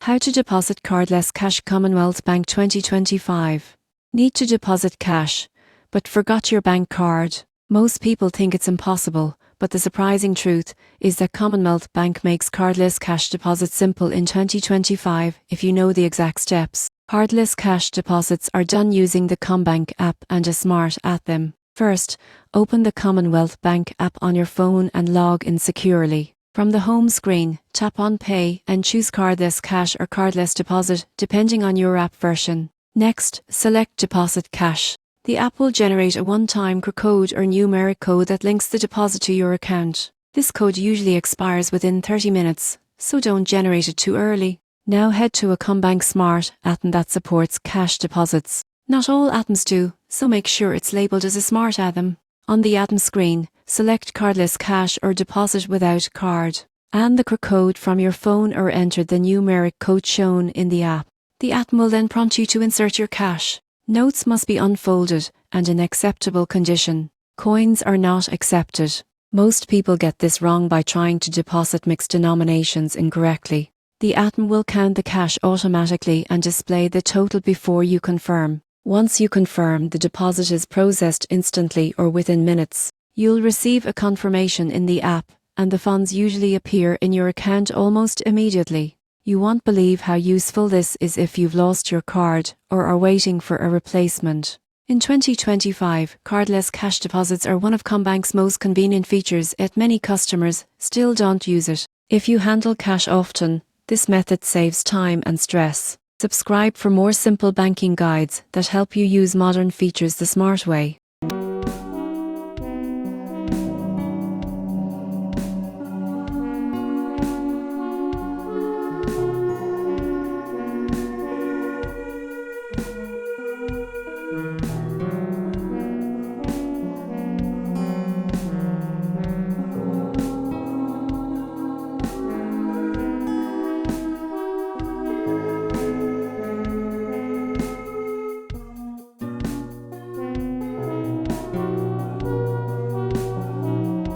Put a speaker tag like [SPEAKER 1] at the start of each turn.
[SPEAKER 1] How to deposit cardless cash. Commonwealth Bank 2025. Need to deposit cash, but forgot your bank card? Most people think it's impossible, but the surprising truth is that Commonwealth Bank makes cardless cash deposits simple in 2025 if you know the exact steps. Cardless cash deposits are done using the CommBank app and a smart app. First, open the Commonwealth Bank app on your phone and log in securely. From the home screen, tap on Pay and choose Cardless Cash or Cardless Deposit, depending on your app version. Next, select Deposit Cash. The app will generate a one-time code or numeric code that links the deposit to your account. This code usually expires within 30 minutes, so don't generate it too early. Now head to a CommBank Smart app that supports cash deposits. Not all apps do, so make sure it's labeled as a smart app. On the app screen, select Cardless Cash or Deposit Without Card. Add the code from your phone or enter the numeric code shown in the app. The app will then prompt you to insert your cash. Notes must be unfolded and in acceptable condition. Coins are not accepted. Most people get this wrong by trying to deposit mixed denominations incorrectly. The app will count the cash automatically and display the total before you confirm. Once you confirm, the deposit is processed instantly or within minutes. You'll receive a confirmation in the app, and the funds usually appear in your account almost immediately. You won't believe how useful this is if you've lost your card or are waiting for a replacement. In 2025, cardless cash deposits are one of CommBank's most convenient features, yet many customers still don't use it. If you handle cash often, this method saves time and stress. Subscribe for more simple banking guides that help you use modern features the smart way.